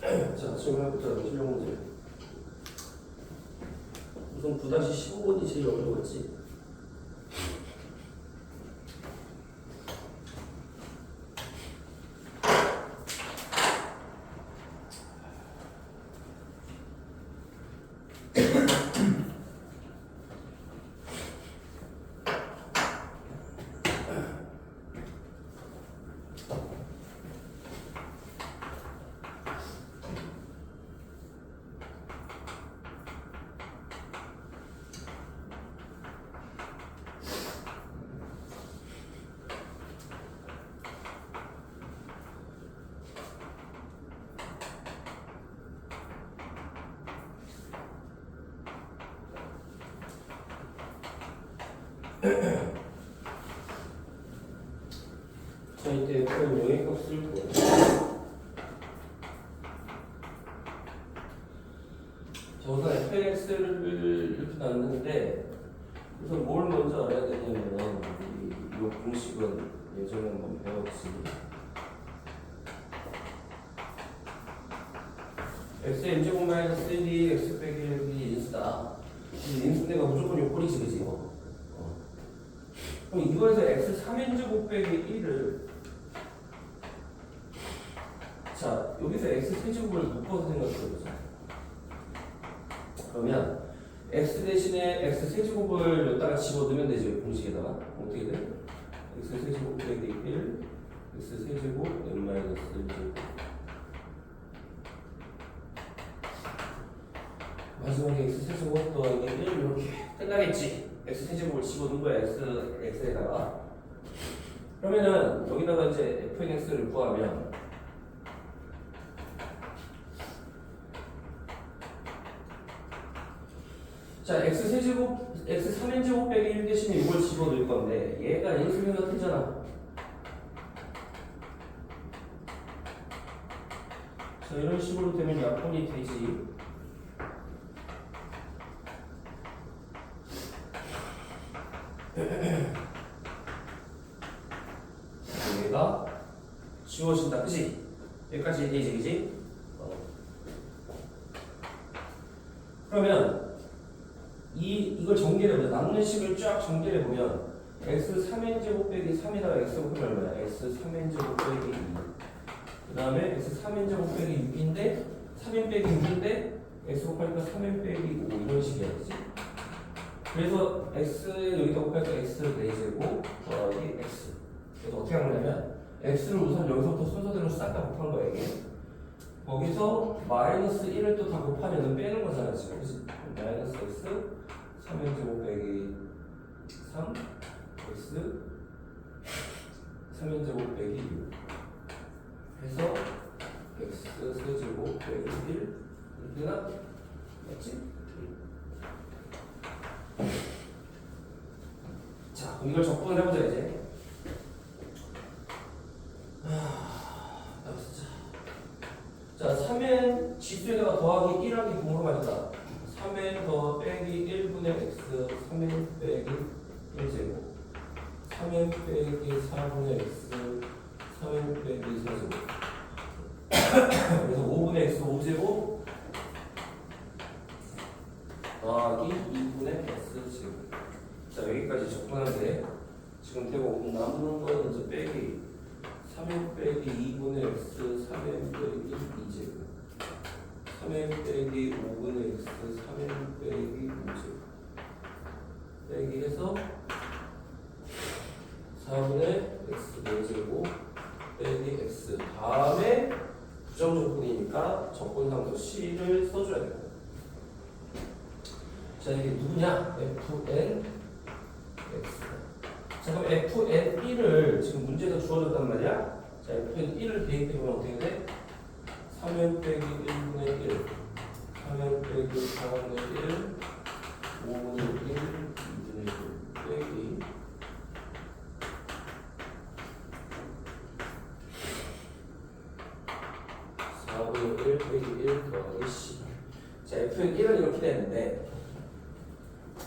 자, 지금 해보자. 실력 문제. 우선 9-15번이 제일 어려웠지. 자, 이때 그럼 영역값 쓸 거예요. 자, 우선 fx를 이렇게 나누는데 우선 뭘 먼저 알아야 되냐면 이 공식은 예전에 한번 배웠지. x의 m제곱 마이너스 1이 x 빼기 1이 인수다. 이 인수대가 무조건 요꼴이지, 그지? 그럼 이거에서 x 3n제곱 빼기 1을 자, 여기서 x 세제곱을 묶어서 생각해보자. 그러면 x 대신에 x 세제곱을 여기다가 집어넣으면 되죠. 공식에다가 어떻게 돼? x 세제곱 빼기 1 x 세제곱 n 마이너스 1제곱 마지막에 x 세제곱 더하기 1 이렇게 끝나겠지. x 세제곱을 집어넣은 거야. x에다가. 그러면은 여기다가 이제 fnx를 구하면 자, x 세제곱, x 3n제곱 빼기 1 대신에 이걸 집어넣을 건데 얘가 인수분해가 되잖아. 자, 이런 식으로 되면 약분이 되지. 얘가 지워진다, 그치? 여기까지 되지, 그치? 그러면 이걸 전개해보자. 남는 식을 쫙 전개해보면 x 3n제곱 빼기 3에다가 x 곱하면 얼마야? x 3n제곱 빼기 2. 그 다음에 x 3n제곱 빼기 6인데 3n 빼기 6인데 x 곱하니까 3n 빼기 5 이런 식이야, 그치? 그래서 x 여기다 곱하니까 x 4제곱 더하기 x. 그래서 어떻게 한 거냐면 x를 우선 여기서부터 순서대로 싹 다 곱한 거야, 이게. 거기서 마이너스 1을 또 다 곱하면 빼는 거잖아, 지금. 그치? 마이너스 x 3n제곱 빼기 3 x 3n제곱 빼기 6 해서 x 세제곱 빼기 1 이렇게 되나? 맞지? 자, 그럼 이걸 적분을 해보자 이제. 자, 3n 지수에다가 더하기 1하기 공으로 가니까 3n 더 빼기 1분의 x 3n 빼기 1제곱 3n 빼기 4분의 x 3n 빼기 4제곱 그래서 5분의 x 5제곱 더하기 2분의 x제곱. 자, 여기까지 적분하는데 지금 되고 남는 거는 이제 빼기 3n 빼기 2분의 x 3n 빼기 2제곱 3n 빼기 5분의 x 3n 빼기 5제곱 빼기 해서 4분의 x 4제곱 빼기 x 다음에 부정적분이니까 적분상도 c를 써줘야 돼요. 자, 이게 누구냐? fn x. 자, 그럼 fn1을 지금 문제에서 주어졌단 말이야. 자, fn1을 대입해보면 어떻게 돼? 3n 빼기 1분의 1 3n 빼기 4분의 1 5분의 1 2분의 1 빼기 4분의 1 빼기 1 더하기 c. 자, fn1은 이렇게 되는데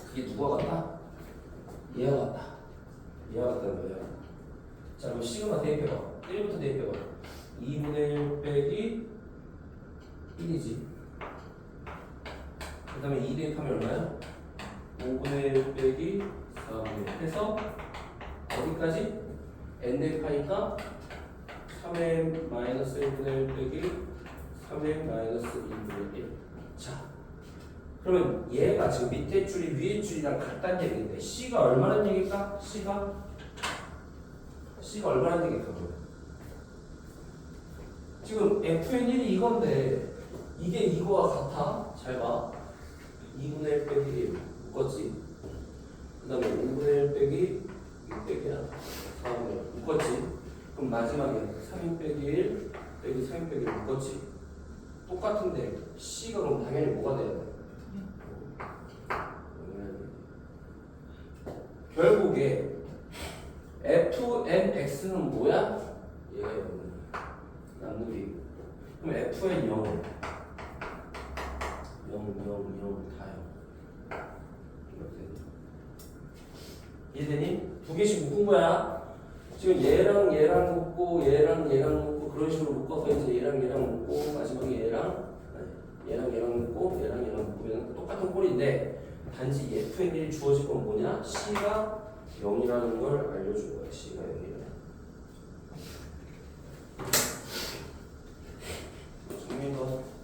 그게 누가 같다? 얘와 같다. 얘와 같다는 거예요. 자, 그럼 시그마 대입해봐. 1부터 대입해봐. 2분의 1 빼기 그럼 얼마야? 5분의 1 빼기 4분의 1 해서 어디까지? n 대파니까 3n 마이너스 1분의 1 빼기 3n 마이너스 2분의 1. 자, 그러면 얘가 지금 밑에 줄이 위에 줄이랑 같다는 얘기인데 C가 얼마나 얘기일까? C가 얼마나 얘기일까? 지금 FN1이 이건데 이게 이거와 같아? 잘 봐. 2분의 1 빼기 1 묶었지. 그 다음에 5분의 1 빼기 6 빼기야 4분의 1 묶었지. 그럼 마지막에 3인 빼기 1 빼기 3인 빼기 1 묶었지. 똑같은데 C가 그럼 당연히 뭐가 돼야 돼? 결국에 FNX는 뭐야? 얘가 남누리. 그럼 FN 0 0 다요. 이해되니? 두 개씩 묶은 거야. 지금 얘랑 묶고 얘랑 묶고 그런 식으로 묶어서 이제 얘랑 묶고 마지막에 얘랑 묶고 얘랑 묶으면 똑같은 꼴인데 단지 FN이 주어질 건 뭐냐? C가 0이라는 걸 알려준 거야. C가 0이라는. 정민도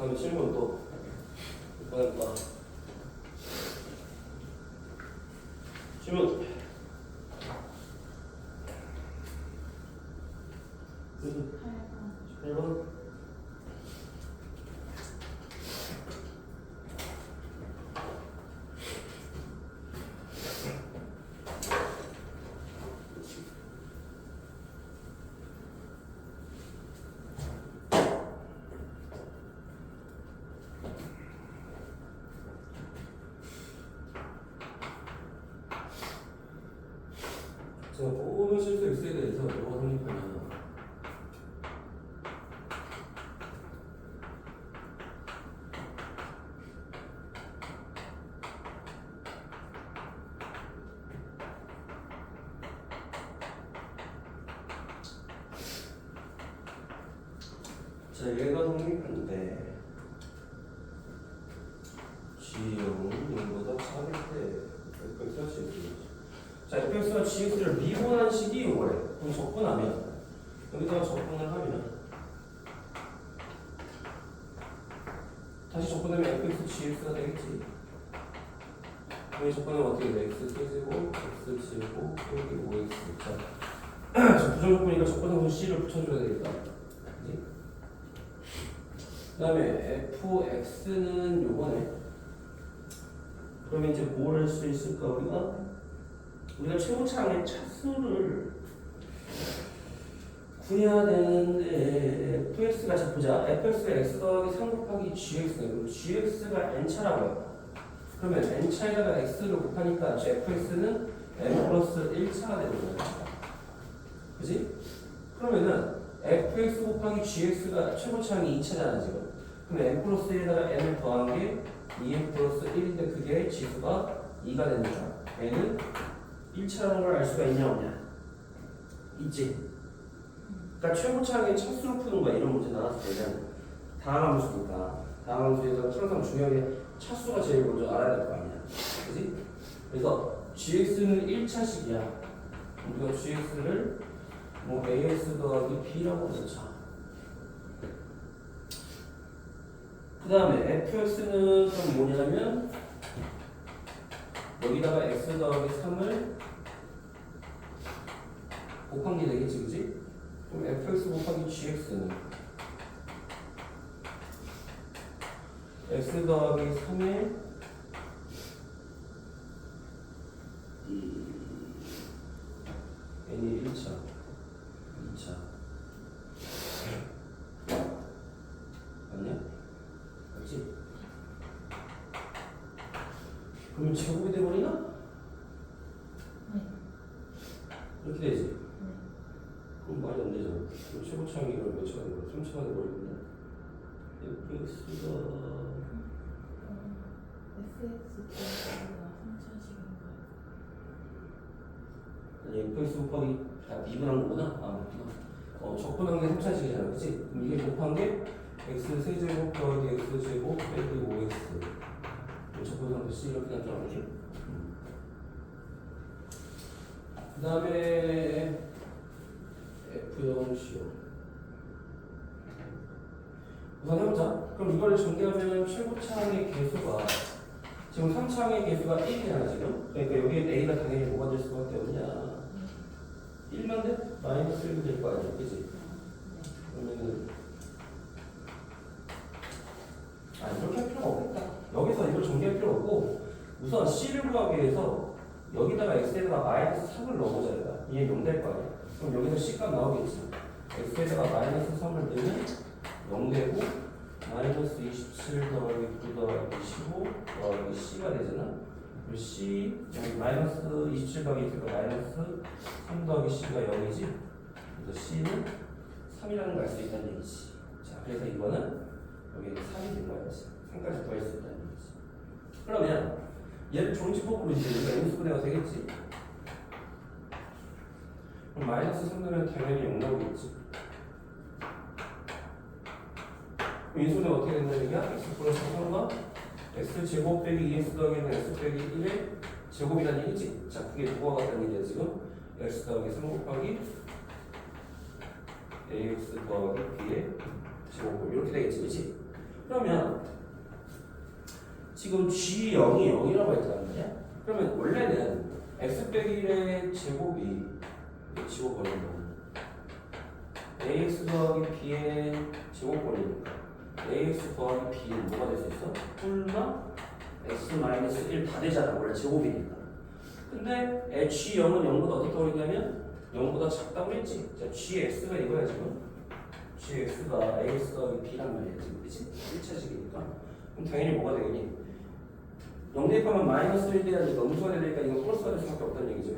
다음에 질문 또 보낼까? 질문 1번 제가 뽑으면 실수 X에 대해서 뭐가 성립하냐. 자, 얘가 성립한데 G형은 0보다 작을 때 Fx가 GX죠. 자, Fx와 GX를 미분한 식이 이거래. 그럼 적분하면 여기다가 적분을 하면 다시 적분하면 Fx, GX가 되겠지. 여기 적분하면 어떻게 돼? X 세제곱, X 제곱, 빼기 5X. 자, 부정적분이니까 적분상수 C를 붙여줘야 되겠다. 그 다음에 fx는 요거네. 그러면 이제 뭘 할 수 있을까? 우리가 최고차항의 차수를 구해야 되는데 fx가 자 보자. fx가 x 더하기 3 곱하기 gx네. 그럼 gx가 n차라고 해요. 그러면 n차에다가 x를 곱하니까 fx는 n 플러스 1차가 되는 거야. 그지? 그러면은 fx 곱하기 gx가 최고차항이 2차잖아 지금. 그럼 n 플러스 1에다가 n을 더한 게 2n 플러스 1인데 그게 지수가 2가 되니까 n은 1차라는 걸 알 수가 있냐 없냐? 있지. 그러니까 최고차항의 차수로 푸는 거야. 이런 문제 나왔을 때는 다항함수니까 다항함수에서 항상 중요하게 차수가 제일 먼저 알아야 될 거 아니야. 그지? 그래서 gx는 1차식이야. 우리가 gx를 뭐 as 더하기 b라고 넣자. 그 다음에 fx는 그럼 뭐냐면 여기다가 x 더하기 3을 곱한 게 되겠지, 그지? 그럼 fx 곱하기 gx는 x 더하기 3의 n이 1차, 2차 맞냐? 맞지? 그러면 제곱이 돼버리나? 네. 이렇게 되지? 네. 그럼 말이 안 되잖아. 그럼 최고차항이 이걸 몇 차가 돼버려? 3차가 돼버리거든. fx가 SX가 3차식인가요? 아니 fx 곱하기 다 미분한 거구나. 아 미분. 적분한 게 3차식이잖아, 그렇지? 그럼 이게 곱한 게 x 세제곱 더하기 x 제곱 빼기 5x. 적분한 것이 이렇게 나타나지. 그 다음에 F0시요. 우선 해보자. 그럼 이거를 전개하면 최고차항의 개수가 지금 3차항의 개수가 1이잖아 지금. 그러니까 여기에 A가 당연히 뭐가 될 수밖에 없냐. 1만 돼? 마이너스 1도 될 거 아니야, 그치? 그러면은 이렇게 할 필요가 없겠다. 여기서 이걸 전개할 필요 없고 우선 C를 구하기 위해서 여기다가 X에다가 마이너스 3을 넣어보자. 얘 0 될 거 아니야. 그럼 여기서 C값 나오겠지. X에다가 마이너스 3을 넣으면 0 되고 마이너스 27 더하기 9 더하기 15 더하기 C가 되잖아. 그리고 C 여기 마이너스 27 더하기 있으니까 마이너스 3 더하기 C가 0이지. 그래서 C는 3이라는 걸 알 수 있다는 얘기지. 자, 그래서 이거는 여기는 3이 된 거야. 3까지 더할 수 있다는 얘기지. 그러면 얘를 종지법으로 이제 여기가 인수분해가 되겠지. 그럼 마이너스 3 넣으면 당연히 0 나오겠지. 그럼 인수분해가 어떻게 된다는 얘기야? x 플러스 3과 x 제곱 빼기 2x 더하기는 x 빼기 1의 제곱이라는 얘기지. 자, 그게 누구와 같다는 얘기야 지금? x 더하기 3 곱하기 ax 더하기 b의 제곱꼴 이렇게 되겠지, 그렇지? 그러면 지금 G0이 0이라고 했단 말이야. 그러면 원래는 x 빼기 1의 제곱이 제곱꼴이고 ax 더하기 b의 제곱꼴이니까 ax 더하기 b는 뭐가 될 수 있어? 뿔마 x 마이너스 1 다 되잖아. 원래 제곱이니까. 근데 G0은 0보다 어떻게 오르냐면 0보다 작다고 했지. 자, GX가 이거야 지금. GX가 AX 더하기 B란 말이야 지금. 그치? 1차식이니까. 그럼 당연히 뭐가 되겠니? 0 대입하면 마이너스 1 돼야 되니까 음수가 되니까 이건 플러스가 될 수밖에 없다는 얘기죠.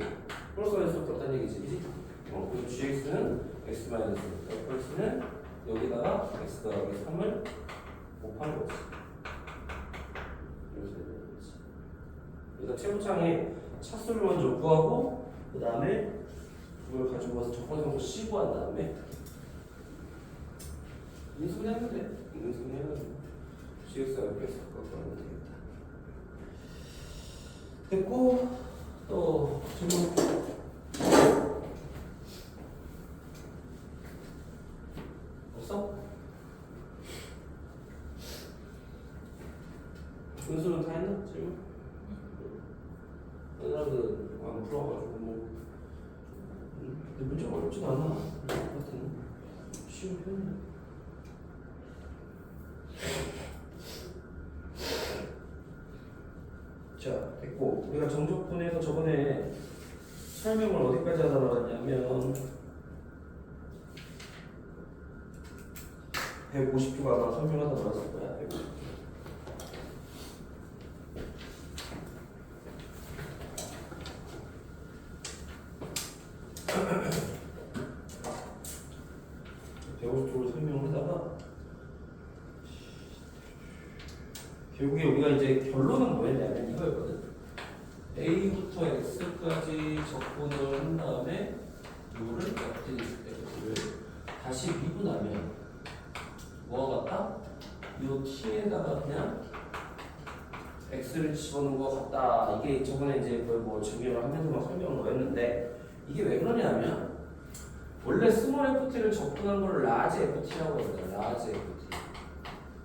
플러스가 될 수밖에 없다는 얘기지. 그치? 그래서 GX는 X 마이너스 F는 여기다가 X 더하기 3을 곱한 거지. 이렇게 되는 거지. 그래서 최고창에 차수를 먼저 구하고 그 다음에 그걸 가지고 와서 적분성수 C 구한 다음에 인수분해 하면 돼. 인수분해 해가지고 GX가 F에서 갖고 하면 되겠다. 됐고 또 질문 없어? 은수는 다 했나? 질문? 얘네들은 안 풀어가지고 뭐 근데 문제가 어렵지도 않아. 같은 쉬운 편이야. 자, 됐고 우리가 정적분해서 저번에 설명을 어디까지 하다 나갔냐면 150쪽 아마 설명하다 나갔을 거야. 150쪽. 여기 우리가 이제 결론은 뭐였냐면 이거였거든. A부터 X까지 적분을 한 다음에 이거를 어떻게 했을 때 이거를 다시 미분하면 뭐가 같다? 이 T에다가 그냥 X를 집어넣은 것 같다. 이게 저번에 이제 뭐 적용을 하면서 막 설명을 했는데 이게 왜 그러냐면 원래 스몰 FT를 접근한 걸 라지 FT라고 하거든요. 라지 FT.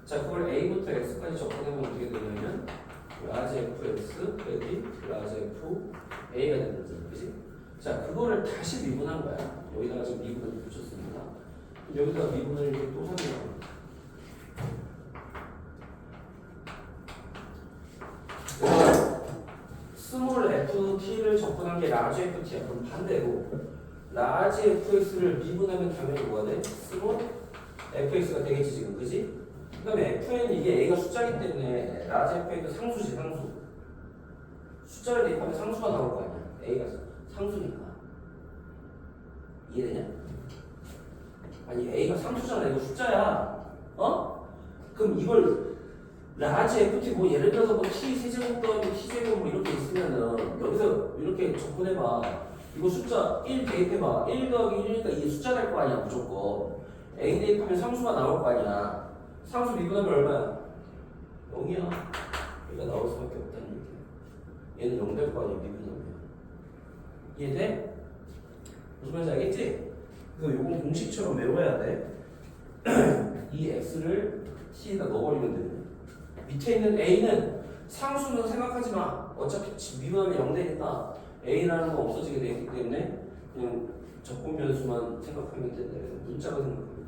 자, 그걸 A부터 X까지 접근하면 어떻게 되냐면 라지 FX 빼기 라지 F A가 되는 거죠. 그지? 자, 그거를 다시 미분한 거야. 여기다가 지금 미분을 붙였습니다. 여기다가 미분을 이렇게 또 하는 거야. 스몰 FT를 접근한 게 라지 FT야. 그럼 반대로 라지 FX를 미분하면 당연히 뭐가 돼? 스몰 FX가 되겠지 지금, 그지? 그 다음에 FN은 이게 A가 숫자이기 때문에 라지 FX도 상수지, 상수. 숫자를 대입하면 상수가 나올 거 아니야. A가 상수니까. 이해되냐? 아니 A가 상수잖아. 이거 숫자야. 어? 그럼 이걸 라지 FT 뭐 예를 들어서 뭐 T 세제곱 더하기 T 제곱 뭐 이렇게 있으면은 여기서 이렇게 접근해봐. 이거 숫자 1 대입해봐. 1 더하기 1이니까 이게 숫자 될 거 아니야 무조건. A 대입하면 상수가 나올 거 아니야. 상수 미분하면 얼마야? 0이야. 얘가 나올 수밖에 없다는 얘기야. 얘는 0 될 거 아니야 미분하면. 이해돼? 무슨 말인지 알겠지? 그래서 요건 공식처럼 외워야 돼. 이 x를 t에다 넣어버리면 되네. 밑에 있는 a는 상수는 생각하지 마. 어차피 미분하면 0 되니까 a라는 거 없어지게 되기 때문에 그냥 적분 변수만 생각하면 된다. 문자가 생각하면 돼.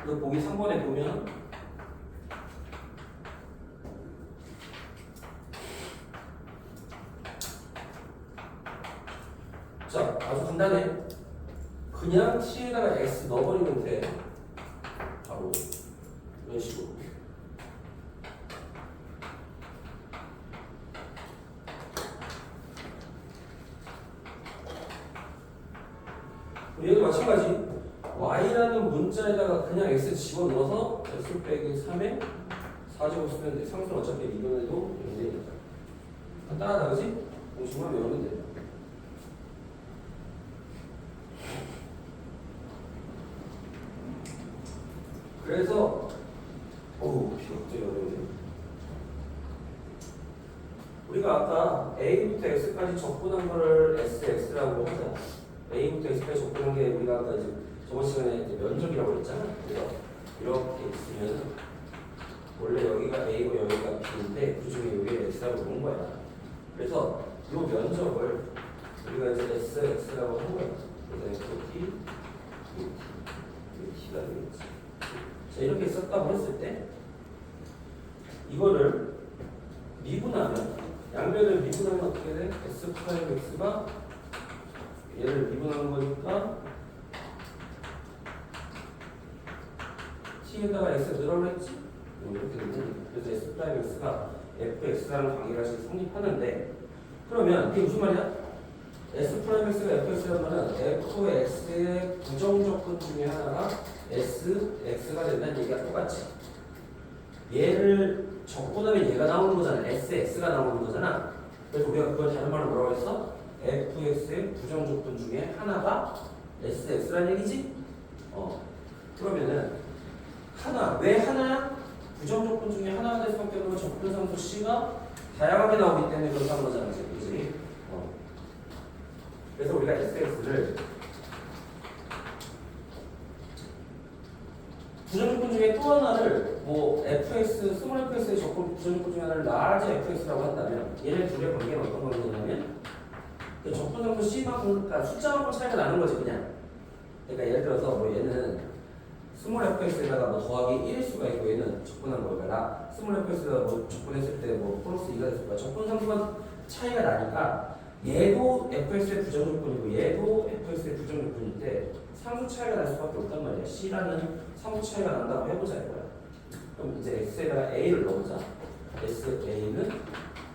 그리고 보기 3번에 보면 자, 아주 간단해. 그냥 t에다가 x 넣어버리면 돼. 바로 이런 식으로. 얘도 마찬가지. y라는 문자에다가 그냥 x 집어넣어서 x 빼기 3에 4제곱 쓰면 돼. 상수는 어차피 이번에도 0되니까. 간단하다, 그지? 공식만 외우면 돼. 그래서 비가 갑자기 어려우네. 우리가 아까 A부터 X까지 접근한 거를 SX라고 하자. A부터 X까지 접근한 게 우리가 아까 이제 저번 시간에 이제 면적이라고 그랬잖아. 그래서 이렇게 있으면 원래 여기가 A고 여기가 B인데 그 중에 여기에 X라고 놓은 거야. 그래서 이 면적을 우리가 이제 SX라고 한 거야. 그래서 FT, T가 되겠지. 자, 이렇게 썼다고 했을 때 이거를 미분하면 양변을 미분하면 어떻게 돼? S 프라임 X가 얘를 미분하는 거니까 T에다가 X 늘어났지? 이렇게 되는 그래서 S 프라임 X가 FX라는 관계가 지금 성립하는데 그러면 이게 무슨 말이야? S 프라임 X가 FX라는 말은 FX의 부정조건 중에 하나가 SX가 된다는 얘기가 똑같지. 얘를 적분하면 얘가 나오는 거잖아. SX가 나오는 거잖아. 그래서 우리가 그걸 다른 말로 뭐라고 했어? FX의 부정조건 중에 하나가 SX라는 얘기지? 그러면은 하나, 왜 하나야? 부정조건 중에 하나가 될 수밖에 없는 적분상수 C가 다양하게 나오기 때문에 그렇다는 거잖아. 그치? 그래서 우리가 SX를 부정조건 중에 또 하나를 뭐 fx, 스몰 fx의 적분 부정조건 중에 하나를 라지 fx라고 한다면 얘네 둘의 관계는 어떤 관계냐면 적분상수 C만큼 그러니까 숫자만큼 차이가 나는 거지 그냥. 그러니까 예를 들어서 뭐 얘는 스몰 fx에다가 뭐 더하기 1일 수가 있고 얘는 적분한 거니까 스몰 fx에다가 뭐 적분했을 때 뭐 플러스 2가 됐을 거야. 적분상수가 차이가 나니까 얘도 fx의 부정조건이고 얘도 fx의 부정조건인데 상수 차이가 날 수밖에 없단 말이야. C라는 상수 차이가 난다고 해보자 이거야. 그럼 이제 X에다가 A를 넣어보자. SA는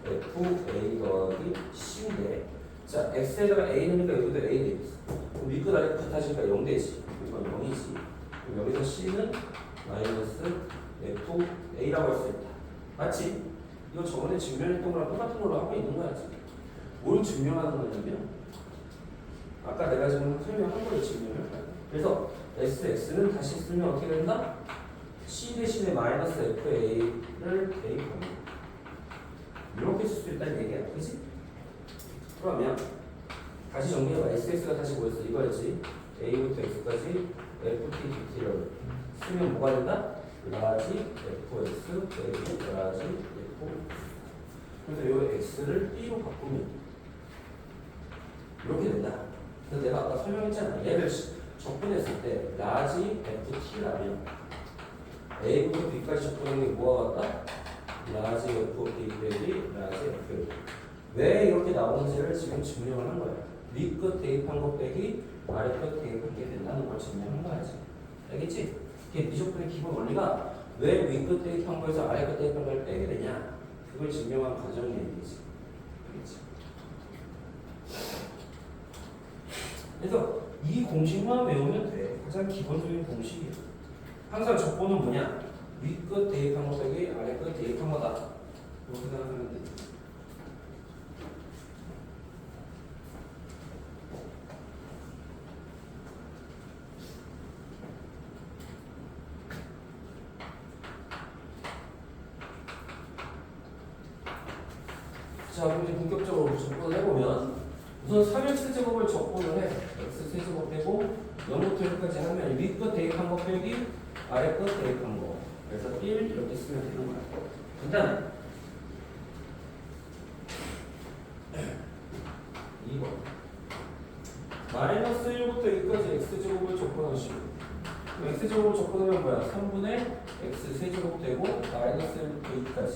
FA 더하기 C인데 자 X에다가 A 넣으니까 여기도 A 되겠어. 그럼 밑끝 아래 같아지니까 0 되지. 이건 0이지. 그럼 여기서 C는 마이너스 FA라고 할 수 있다. 맞지? 이거 저번에 증명했던 거랑 똑같은 걸로 하고 있는 거야 지금. 뭘 증명하는 거냐면 아까 내가 지금 설명한 걸 증명할 거야. 그래서 SX는 다시 쓰면 어떻게 된다? C 대신에 마이너스 FA를 대입하는 거야. 이렇게 쓸 수 있다는 얘기야. 그치? 그러면 다시 정리해봐. SX가 다시 뭐였어? 이거였지. A부터 X까지 FT, DT를 쓰면 뭐가 된다? 라지 FX 빼기 라지 F. 그래서 이 X를 B로 바꾸면 이렇게 된다. 그래서 내가 아까 설명했잖아. 얘를 접근했을 때 라지 FT라면 A부터 B까지 접근하는 게 뭐가 같다? 라지 F, B 빼기 라지 F. 왜 이렇게 나오는지를 지금 증명을 한 거야. 윗끝 대입한 것 빼기 아래끝 대입한 게 된다는 걸 증명한 거야 지금. 알겠지? 이게 미적분의 기본 원리가 왜 윗끝 대입한 거에서 아래끝 대입한 걸 빼게 되냐, 그걸 증명한 과정의 얘기지. 알겠지? 그래서 이 공식만 외우면 돼. 가장 기본적인 공식이야. 항상 적보는 뭐냐? 윗끝 대입한 거 빼기 아래끝 대입한 거다. 이렇게 생각하면 돼. 자, 그럼 이제 본격적으로 접근을 해보면 우선 3x제곱을 접근을 해. x세제곱 되고 0부터 1까지 하면 윗끝 대입한 거 빼기 아래끝 대입한 거. 그래서 1 이렇게 쓰면 되는 거야. 간단해. 2번 마이너스 1부터 2까지 x제곱을 접근하시고 x제곱을 접근하면 뭐야? 3분의 x세제곱 되고 마이너스 1부터 2까지.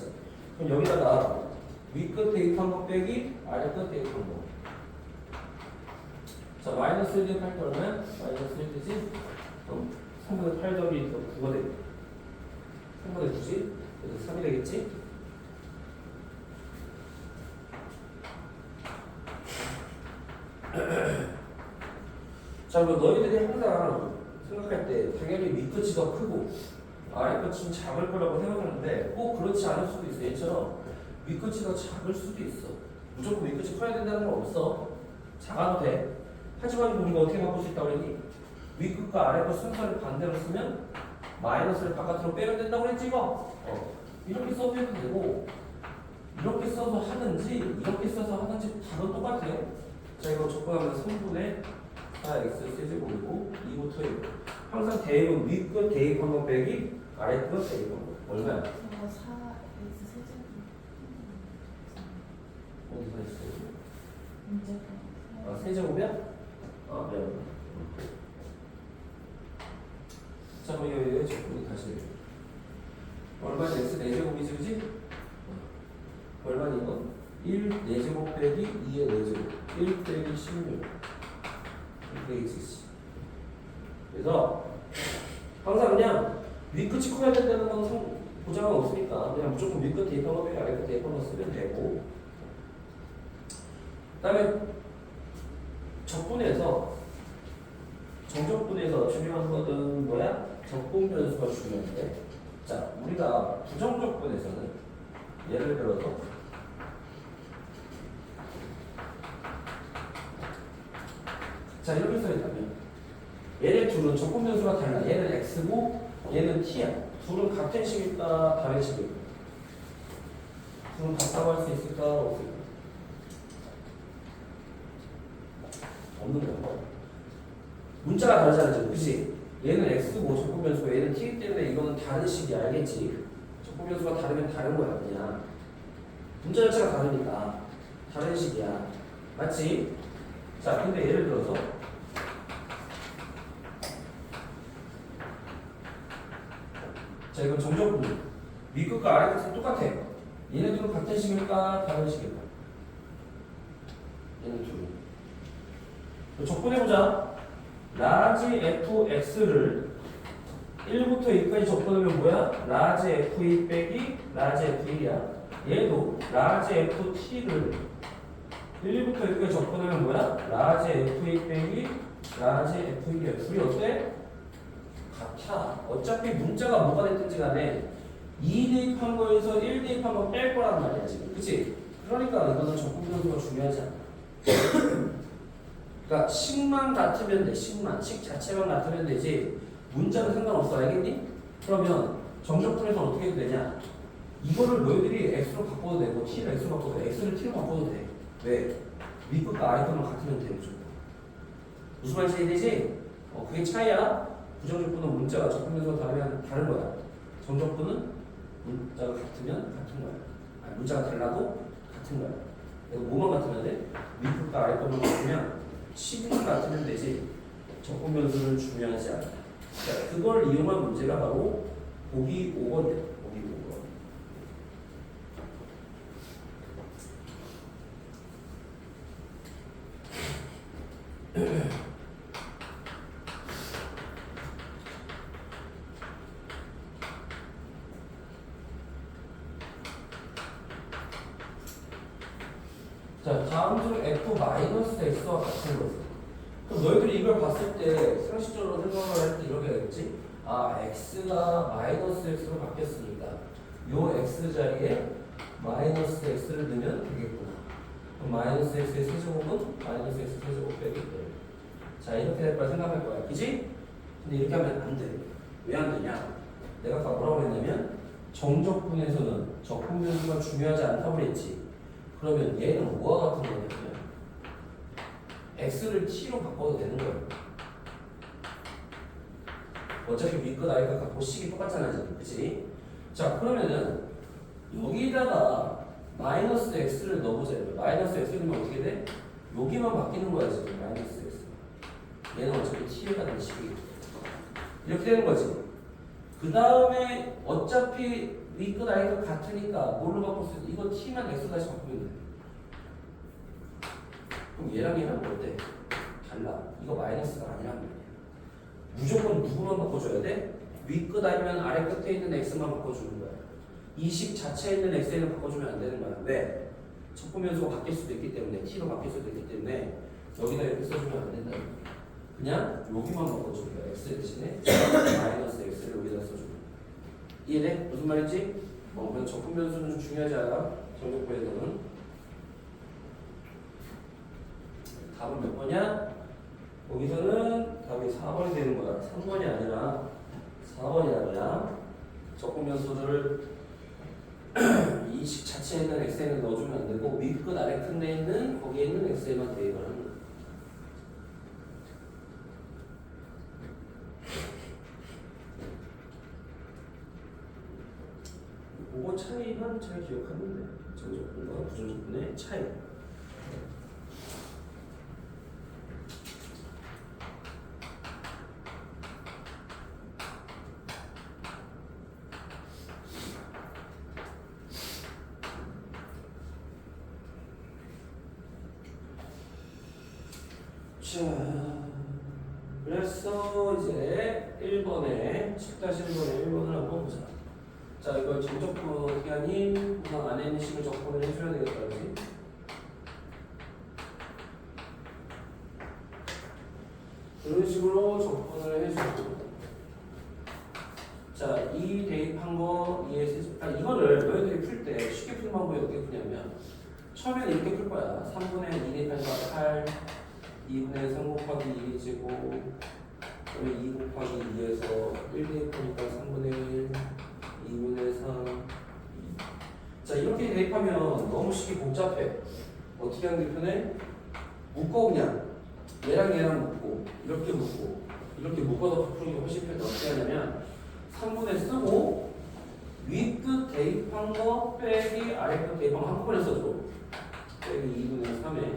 그럼 여기다가 윗끝 대입한 거 빼기 아래끝 대입한 거. 자, 마이너스 1 대입할 때 얼마야? 마이너스 1 되지? 그럼 3분의 8 더하기 9가 돼. 3분의 9지? 그래서 3이 되겠지? 자, 그럼 너희들이 항상 생각할 때 당연히 윗끝이 더 크고 아래끝은 작을 거라고 생각하는데 꼭 그렇지 않을 수도 있어. 얘처럼 윗끝이 더 작을 수도 있어. 무조건 윗끝이 커야 된다는 건 없어. 작아도 돼. 하지만 우리가 어떻게 바꿀 수 있다고 그랬니? 윗끝과 아래끝 순서를 반대로 쓰면 마이너스를 바깥으로 빼면 된다고 그랬지 이거? 이렇게 써도 해도 되고 이렇게 써서 하든지 이렇게 써서 하든지 답은 똑같아요. 자, 이거 접근하면 3분의 4x 세제곱이고 2부터 1. 항상 대입은 윗끝 대입한 거 빼기 아래끝 대입한 거. 얼마야? 저거 4x 세제곱. 어디서 했어요? 문제가. 아, 세제곱이야? 아, 네. 자, 그럼 여기 접근이 다시 해요. 얼마지? x 4제곱이지, 그지? 얼마니 이거? 1 4제곱 빼기 2의 4제곱. 1 빼기 16. 이렇게 되겠지. 그래서 항상 그냥 윗끝이 커야 된다는 건 보장은 없으니까 그냥 무조건 윗끝 대입한 거 빼기 아래끝 대입한 거 쓰면 되고, 그 다음에 적분에서 정적분에서 중요한 것은 뭐야? 적분변수가 중요한데, 자, 우리가 부정적분에서는 예를 들어서 자, 이렇게 써있다면 얘네 둘은 적분변수가 달라. 얘는 x고 얘는 t야. 둘은 같은 식일까 다른 식일까? 둘은 같다고 할 수 있을까 없을까? 없는 거야. 문자가 다르잖아 지금, 그치? 얘는 x고 적분변수고 얘는 t이기 때문에 이거는 다른 식이야. 알겠지? 적분변수가 다르면 다른 거야 그냥. 문자 자체가 다르니까 다른 식이야. 맞지? 자, 근데 예를 들어서 자, 이건 정적분. 윗끝과 아래끝은 똑같아. 얘네들은 같은 식일까 다른 식일까? 얘는 둘. 적분해보자. 라지 fx를 1부터 2까지 적분하면 뭐야? 라지 f2 빼기 라지 f1이야. 얘도 라지 ft를 1부터 2까지 적분하면 뭐야? 라지 f2 빼기 라지 f1이야. 둘이 어때? 같아. 어차피 문자가 뭐가 됐든지 간에 2 대입한 거에서 1 대입한 거 뺄 거란 말이야 지금. 그치? 그러니까 이거는 적분 변수가 중요하지 않아. 그러니까 식만 같으면 돼. 식 자체만 같으면 되지 문자는 상관없어. 알겠니? 그러면 정적분에서는 어떻게 해도 되냐? 이거를 너희들이 x로 바꿔도 되고 t를 x로 바꿔도 돼. x를 t로 바꿔도 돼. 왜? 윗끝과 아랫끝만 같으면 돼. 무슨 말인지 이해되지? 그게 차이야. 부정적분은 문자가 적분면서가 다른 거야. 정적분은 문자가 같으면 같은 거야. 아니, 문자가 달라도 같은 거야. 그래서 뭐만 같으면 돼? 윗끝과 아랫끝만 같으면 식만 같으면 되지. 적분변수는 중요하지 않아. 자, 그걸 이용한 문제가 바로 보기 5번이야. 보기 5번. 자, 다음 중 f-x와 같은 거지. 그럼 너희들이 이걸 봤을 때 상식적으로 생각을 할 때 이렇게 되겠지? 아, x가 마이너스 x로 바뀌었으니까 요 x 자리에 마이너스 x를 넣으면 되겠구나. 그럼 마이너스 x의 세제곱은 마이너스 x 세제곱 빼기 1. 자, 이렇게 될 거라 생각할 거야. 그지? 근데 이렇게 하면 안 돼. 왜 안 되냐? 내가 아까 뭐라고 했냐면 정적분에서는 적분변수가 중요하지 않다고 그랬지. 그러면 얘는 뭐와 같은 거냐면 x를 t로 바꿔도 되는 거예요. 어차피 윗끝 아랫끝 갖고 식이 똑같잖아 지금. 그치? 자, 그러면은 여기다가 마이너스 x를 넣어보자. 마이너스 x를 넣으면 어떻게 돼? 여기만 바뀌는 거야 지금. 마이너스 x. 얘는 어차피 t에 가는 식이 이렇게 되는 거지. 그 다음에 어차피 윗끝 아랫끝 같으니까 뭘로 바꿀 수 있어? 이거 t만 x 다시 바꾸면 돼. 그럼 얘랑 어때? 달라. 이거 마이너스가 아니란 말이야. 무조건 누구만 바꿔줘야 돼? 윗끝 아니면 아래 끝에 있는 x만 바꿔주는 거야. 이 식 자체에 있는 x는 바꿔주면 안 되는 거야. 왜? 적분변수가 바뀔 수도 있기 때문에 t로 바뀔 수도 있기 때문에 여기다 이렇게 써주면 안 된다는 거야. 그냥 여기만 바꿔주는 거야. x 대신에 마이너스 x를 여기다 써주는 거야. 이해돼? 무슨 말인지? 그냥 적분변수는 좀 중요하지 않아? 정적분에서는. 답은 몇 번이야? 거기서는 답이 4번이 되는 거야. 3번이 아니라 4번이라고요. 적분변수들을 이 식 자체에 있는 x에는 넣어주면 안 되고 윗끝 아래 끝에 있는 거기에 있는 x에만 대입을 하는 거야. 그거 차이만 잘 기억하면 돼. 정적분과 부정적분의 차이. 자, 그래서 이제 1번에 10-1번에 1번을 한번 보자. 자, 이걸 정적분 어떻게 하니? 우선 안에 있는 식을 적분을 해줘야 되겠다, 그지? 이런 식으로 적분을 해주고. 자, 이 대입한 거, 이에 세제. 이거를 너희들이 풀 때 쉽게 푸는 방법이 어떻게 푸냐면 처음에는 이렇게 풀 거야. 3분의 2 대입하니까 8. 2분의 3 곱하기 2 제곱 그러면 2 곱하기 2에서 1 대입하니까 3분의 1 2분의 3 2. 자, 이렇게 대입하면 너무 식이 복잡해. 어떻게 하는 게 편해? 묶어. 그냥 얘랑 묶고 이렇게 묶고 이렇게 묶어서 푸는 게 훨씬 편해. 어떻게 하냐면 3분의 쓰고 윗끝 대입한 거 빼기 아랫끝 대입한 거 한꺼번에 써줘. 빼기 2분의 3에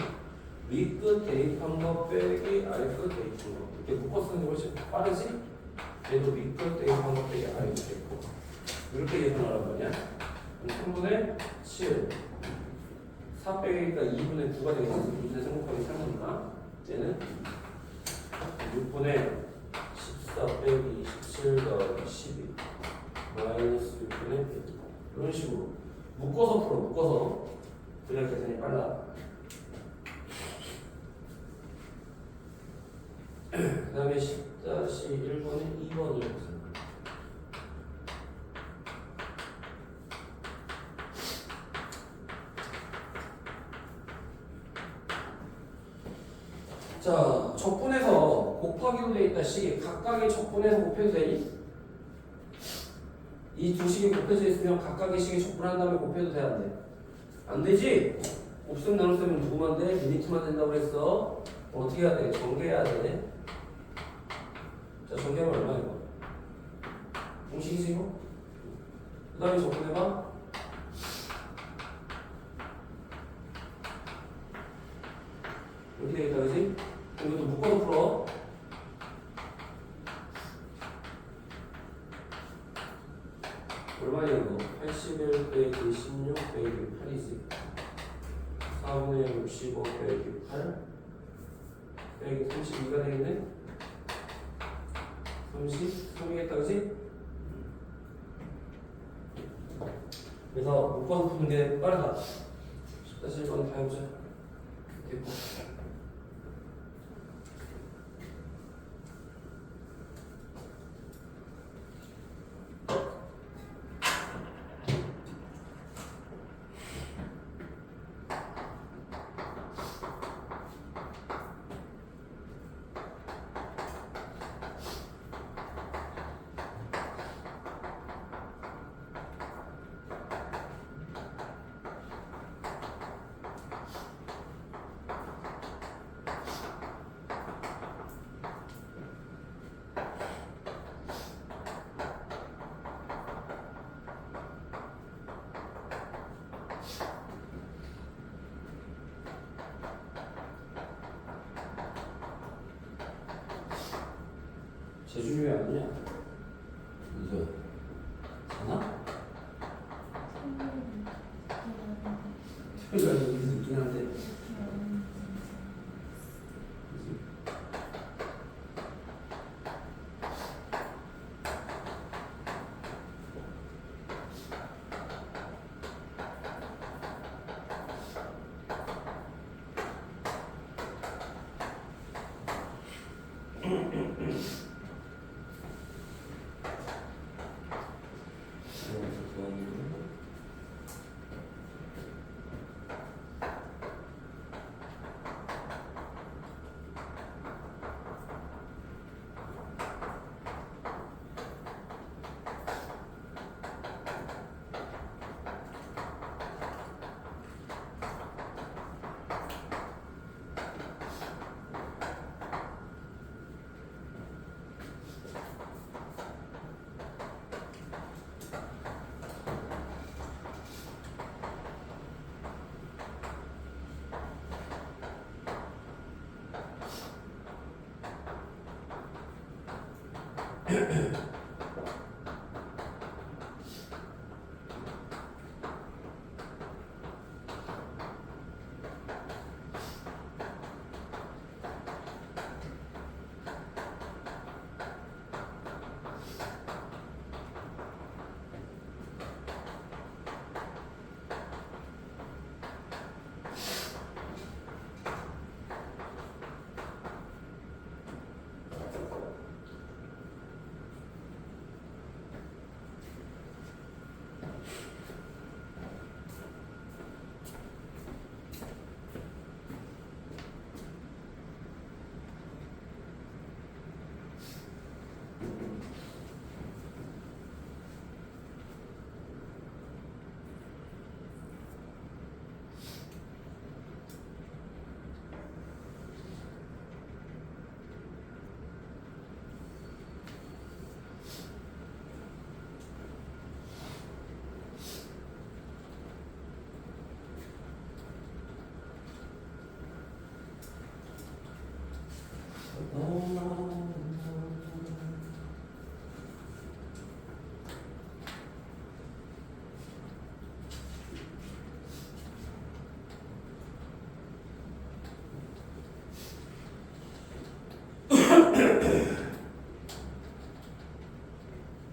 윗끝 대입한 거 빼기 아랫끝 대입한 거 이렇게 묶어 쓰는 게 훨씬 빠르지? 얘도 윗끝 대입한 거 빼기 아랫끝 대입한 거 이렇게 계산하란 말이야. 3분의 7 4 빼기니까 2분의 9가 되겠지. 2분의 3 곱하기 3이니까 얘는 6분의 14 빼기 27 더하기 12 마이너스 6분의 1 이런 식으로 묶어서 풀어. 묶어서 그래야 계산이 빨라. 그 다음에 10-11 7-1번에 2번을 보세요. 자, 적분해서 곱하기로 되어 있다 식이 각각의 적분해서 곱해도 되니? 이 두 식이 곱해져 있으면 각각의 식이 적분한 다음에 곱해도 돼, 안 돼? 안 되지? 곱셈 나눗셈은 누구만 돼? 유니트만 된다고 그랬어. 어떻게 해야 돼? 전개해야 돼. 자, 전개하면 얼마야 이거? 공식이지 이거? 그 다음에 적분해봐. 이렇게 되겠다, 그지? 이것도 묶어서 풀어. 얼마냐 이거? 81 빼기 16 빼기 8이지. 4분의 65 빼기 8 빼기 32가 되겠네? 33이겠다, 그지? 그래서 묶어서 푸는 게 빠르다. 10-1번 다 해보자. 됐고. 제준이 왜 안 오냐? 늦어요. 자나? 토요일에 여기 늦긴 한데.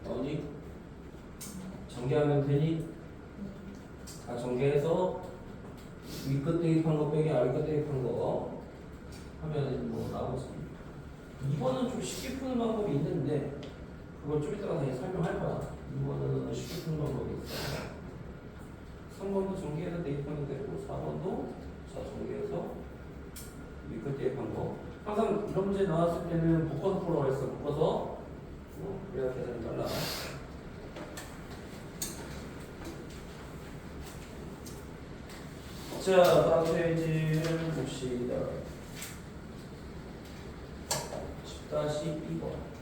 어디? 전개하면 되니? 다 전개해서 위 끝 대입한 거 빼기 아래 끝 대입한 거 하면 뭐 나오지. 2번은 좀 쉽게 푸는 방법이 있는데 그걸 좀 이따가 다시 설명할 거야. 2번은 쉽게 푸는 방법이 있어. 3번도 전개해서 대입하면 되고 4번도 자 전개해서 밑끝 대입한 거. 항상 이런 문제 나왔을 때는 묶어서 풀어라 했어. 묶어서 그래야 계산이 빨라. 자 다음 페이지를 봅시다. 10-2번.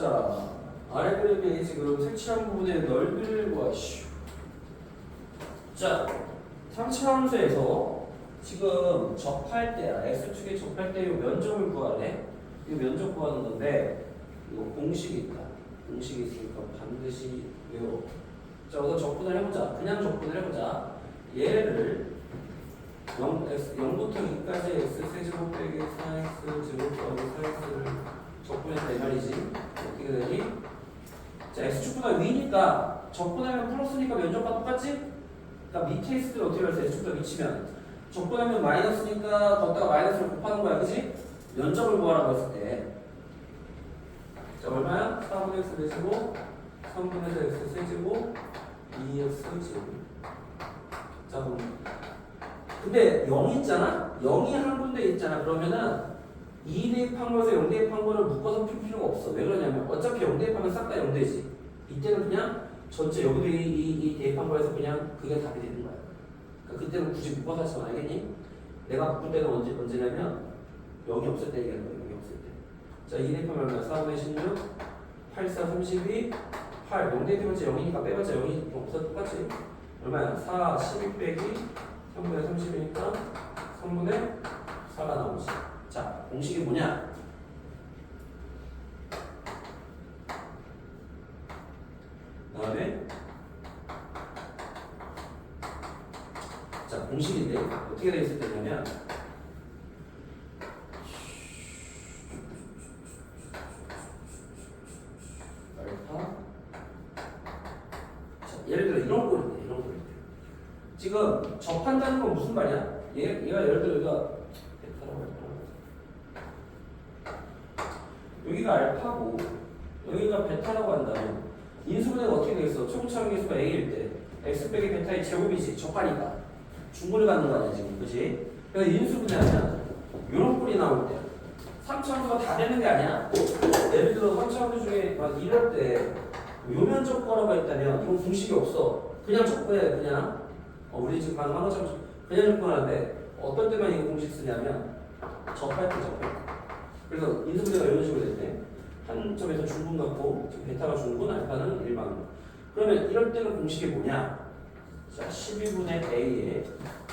자, 아래 그림에 지금 색칠한 부분의 넓이를 구하시오. 자, 상차함수에서 지금 접할 때, x축에 접할 때 이 면적을 구하래. 이 면적 구하는 건데, 이거 공식이 있다. 공식이 있으니까 반드시 외워. 자, 우선 접근을 해보자. 그냥 접근을 해보자. 얘를 0부터 2까지 x 세제곱 빼기 4x 제곱 더하기 4x를 적분했다 이 말이지. 어떻게 되니? 자, x축보다 위니까 적분하면 플러스니까 면적과 똑같지? 그러니까 밑에 있을 때 어떻게 할수 x축보다 미치면 적분하면 마이너스니까 걷다가 마이너스를 곱하는 거야, 그치? 면적을 구하라고 했을 때. 자, 얼마야? 4분의 x 제곱 3분의 x 세제곱 2x 제곱. 자, 그럼 근데 0 있잖아? 0이 한 군데 있잖아. 그러면은 2 대입한 거에서 0 대입한 거를 묶어서 풀 필요가 없어. 왜 그러냐면 어차피 0 대입하면 싹 다 0되지. 이때는 그냥 전체 여기도 이 대입한 거에서 그냥 그게 답이 되는 거야. 그러니까 그때는 굳이 묶어서 하지 마. 알겠니? 내가 묶을 때는 언제냐면 0이 없을 때 얘기하는 거야. 0이 없을 때. 자, 2 대입하면 얼마야? 4분의 16 8, 4, 32 8 0 대입해봤자 0이니까 빼봤자 0이 없어 똑같지? 얼마야? 4, 12 빼기 3분의 30이니까 3분의 4가 나오지. 자, 공식이 뭐냐? 그 다음에 자, 공식인데 어떻게 되어 있을 때냐면 알파 자, 예를 들어 이런 꼴인데 이런 꼴인데 지금 접한다는 건 무슨 말이야? 얘가 예를 들어 여기가 알파고 여기가 베타라고 한다면 인수분해가 어떻게 되겠어? 최고차항 계수가 a일 때 x 빼기 베타의 제곱이지. 접하니까 중분을 갖는 거 아니야 지금, 그렇지? 그래서 인수분해하면 이런 꼴이 나올 때 3차함수가 다 되는 게 아니야. 예를 들어 3차함수 중에 막 이럴 때 요면적 거라고 했다면 이건 공식이 없어. 그냥 접근해. 그냥 우리 지금 가능한 것처럼 그냥 접근하는데 어떨 때만 이거 공식 쓰냐면 접할 때. 그래서 인수분해가 이런 식으로 됐네. 한 점에서 중분 갖고 지금 베타가 중분, 알파는 일반분. 그러면 이럴 때는 공식이 뭐냐? 자, 12분의 a에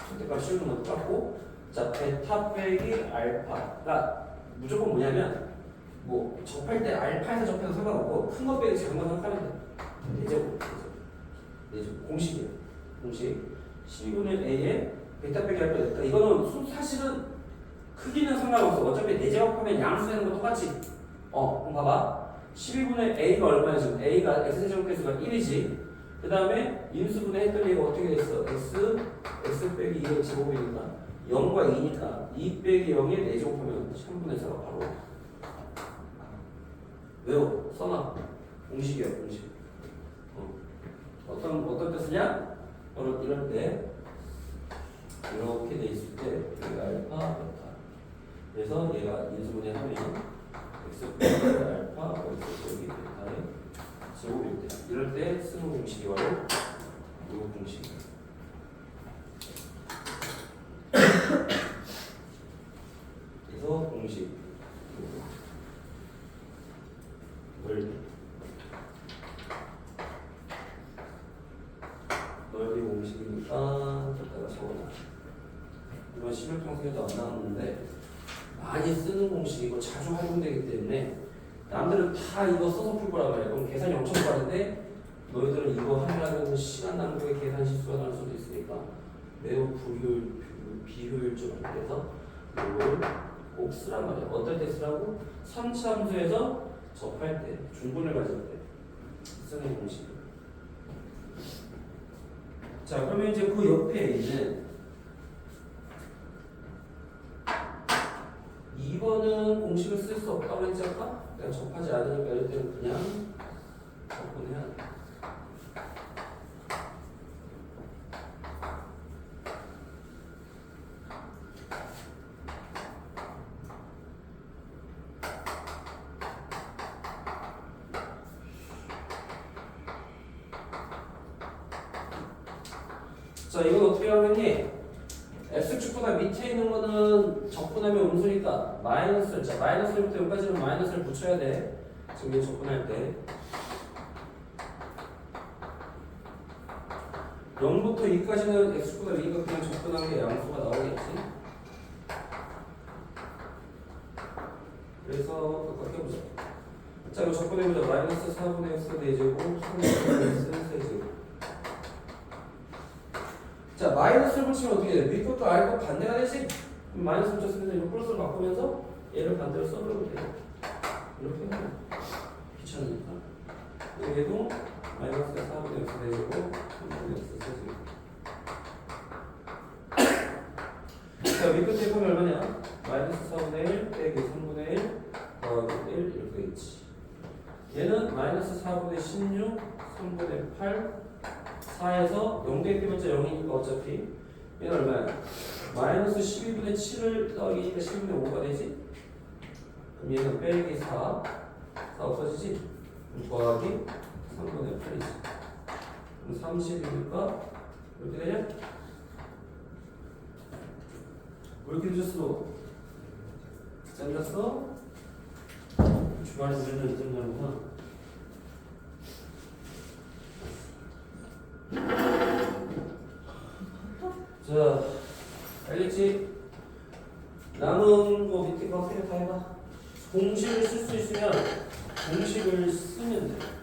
선택과 씌우는 건 똑같고, 자, 베타 빼기 알파가 무조건 뭐냐면 뭐 접할 때 알파에서 접해도 상관없고 큰 거 빼기 작은 거 생각하면 돼. 내제곱. 공식이에요. 공식 12분의 a에 베타 빼기 알파 됐다. 이거는 사실은 크기는 상관없어. 어차피 내제곱하면 양수되는 거 똑같지. 그럼 봐봐. 12분의 a가 얼마야 지금? a가 x제곱계수가 1이지. 그 다음에 인수분해 했더니 얘가 어떻게 됐어? x 빼기 2의 제곱이니까 0과 2니까 2 빼기 0에 4제곱하면 3분의 4가 바로 왜요? 써놔. 공식이야 공식. 어떤 때 쓰냐? 이럴 때 이렇게 돼 있을 때 여기가 알파, 베타. 그래서 얘가 인수분해 하면 x 빼기 알파, x 빼기 베타의 제곱일 때 이럴 때 쓰는 공식이 바로 이 공식이에요. 그래서 공식을 많이 쓰는 공식이고 자주 활용되기 때문에 남들은 다 이거 써서 풀 거란 말이야. 그럼 계산이 엄청 빠른데 너희들은 이거 하려면 시간 낭비의 계산 실수가 날 수도 있으니까 매우 비효율적이야. 그래서 이걸 꼭 쓰란 말이야. 어떨 때 쓰라고? 3차 함수에서 접할 때, 중분을 가질 때 쓰는 공식. 자, 그러면 이제 그 옆에 있는 2번은 공식을 쓸 수 없다고 했지 아까? 내가 접하지 않으니까 이럴 때는 그냥 접근해야 돼. 자, 이건 어떻게 하겠니? x축보다 밑에 있는 거는 적분하면 음수니까 마이너스를, 자, 마이너스 1부터 여기까지는 마이너스를 붙여야 돼. 지금 이제 적분할 때 0부터 2까지는 x축보다 위니까 그냥 적분한 게 양수가 나오겠지. 그래서 각각 해보자. 자, 이거 적분해보자. 마이너스 4분의 x 4제곱 3분의 x 3제곱. 자, 마이너스를 붙이면 어떻게 돼? 밑 것도 아래 것 반대가 되지? 그럼 마이너스 붙였으면 이거 플러스로 바꾸면서 얘를 반대로 써버리면 돼. 이렇게 하면 귀찮으니까. 여기도 마이너스 4분의 x 되고 3분의 x 세제곱. 자, 밑 끝에 보면 얼마냐? 마이너스 4분의 1 빼기 3분의 1 더하기 1 이렇게 있지. 얘는 마이너스 4분의 16 3분의 8 4에서 0대 빼면서 0이니까 어차피 얘는 얼마야? 마이너스 12분의 7을 더하기니까 12분의 5가 되지? 그럼 얘는 빼기 4 없어지지? 그럼 더하기 3분의 8이지. 그럼 30이니까 이렇게 되냐? 왜 이렇게 늦었어? 잘랐어? 주말에 우리는 늦은 거구나. 자, 알겠지? 남은 거 밑에 거 다 해봐. 공식을 쓸 수 있으면 공식을 쓰면 돼.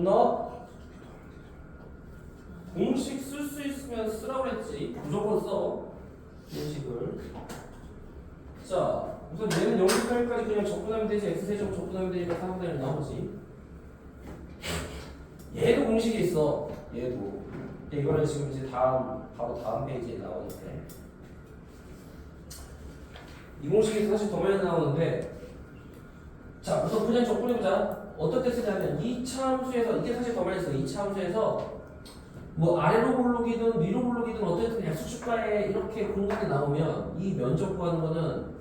됐나? 공식 쓸 수 있으면 쓰라고 그랬지. 무조건 써. 공식을. 자, 우선 얘는 0부터 1까지 그냥 접근하면 되지. x세제곱 접근하면 되니까 4분의 1 나오지. 얘도 공식이 있어. 얘도. 근데 이거는 지금 이제 바로 다음 페이지에 나오는데. 이 공식이 사실 더 많이 나오는데, 자, 우선 그냥 접근해보자. 어떤 때 쓰냐면 2차 함수에서, 이게 사실 더 많이 써. 2차 함수에서 뭐 아래로 볼록이든 위로 볼록이든 어쨌든 약수축가에 이렇게 공간이 나오면 이 면적 구하는 거는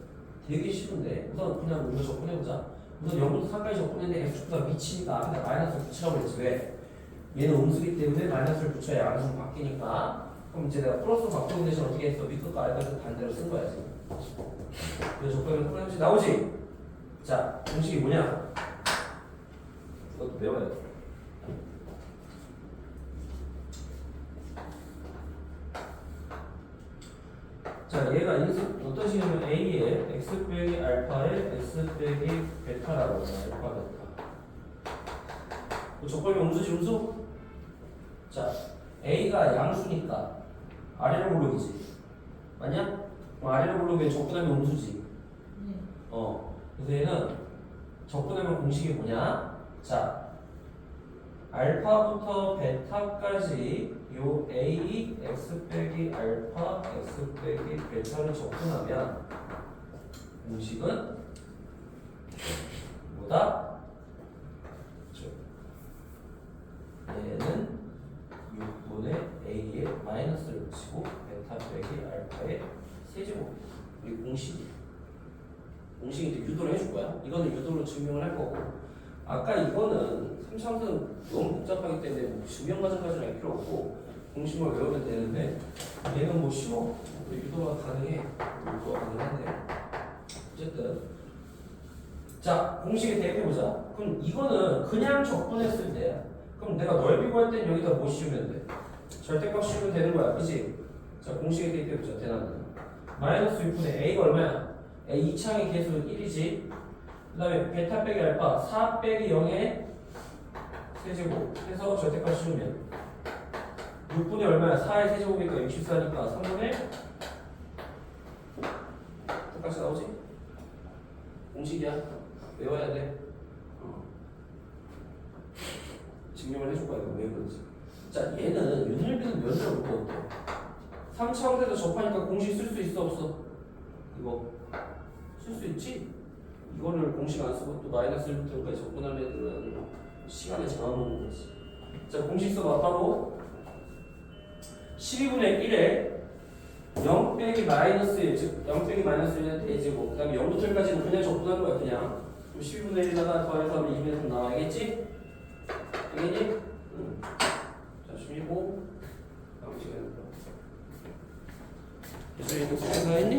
되게 쉬운데, 우선 그냥 우리가 접근해보자. 우선 0부터 3까지 접근했는데 x축가가 미치니까 앞에 마이너스를 붙이라고 했지. 왜? 얘는 음수기 때문에 마이너스를 붙여야 양수로 바뀌니까. 그럼 이제 내가 플러스로 바꾸는 대신 어떻게 했어? 밑끝과 아래끝 반대로 쓴 거야 지금. 그래서 접근하면 플러스 나오지? 자, 공식이 뭐냐? 이것도 배워야 돼. 자, 얘가 어떤 식이냐면 A에 x 빼기 알파에 x 빼기 베타라고 해요. 알파 베타. 그 조건이 음수지 음수? 자, A가 양수니까 아래로 볼록이지. 맞냐? 그럼 아래로 볼록이면 접근하면 음수지. 그래서 얘는 접근하면 공식이 뭐냐? 자, 알파부터 베타까지 요 A x 빼기 알파 x 빼기 베타를 접근하면 공식은 뭐다? 얘는 6분의 A에 마이너스를 붙이고 베타 빼기 알파의 세제곱. 이 공식이 이제 유도를 해줄 거야. 이거는 유도로 증명을 할 거고, 아까 이거는 3차원은 너무 복잡하기 때문에 뭐 증명 과정까지는 할 필요 없고 공식만 외우면 되는데, 얘는 뭐 쉬워. 유도가 가능해. 유도가 가능한데 어쨌든 자, 공식에 대입해보자. 그럼 이거는 그냥 접근했을 때야. 그럼 내가 넓이 구할 땐 여기다 뭐 씌우면 돼? 절대값 씌우면 되는 거야, 그치? 자, 공식에 대입해보자. 대나는 마이너스 6분의 A가 얼마야? A 2창의 개수는 1이지. 그 다음에 베타 빼기 알파 4 빼기 0의 세제곱 해서 절대값 씌우면 6분의 얼마야? 4의 세제곱이니까 64니까 3분의 똑같이 나오지? 공식이야. 외워야 돼. 증명을 해줄 거야. 이거 왜 그런지. 자, 얘는 윤활비는 면을 놓고 어때? 3차원에서 접하니까 공식 쓸 수 있어 없어? 이거 쓸 수 있지? 이거를 공식 안 쓰고 또 마이너스 1부터까지 접근하는 애들은 시간에 잡아먹는 거지. 자, 공식 써봐. 바로 12분의 1에 0 빼기 마이너스 1, 즉 0 빼기 마이너스 1은 대제곱. 그 다음에 0부터 1까지는 그냥 접근하는 거야. 그냥. 그럼 12분의 1에다가 더해서 하면 2분의 3 나와야겠지? 되겠니? 응. 자, 쉬고 다음 시간에 봐. 예술이 이거 다 했니?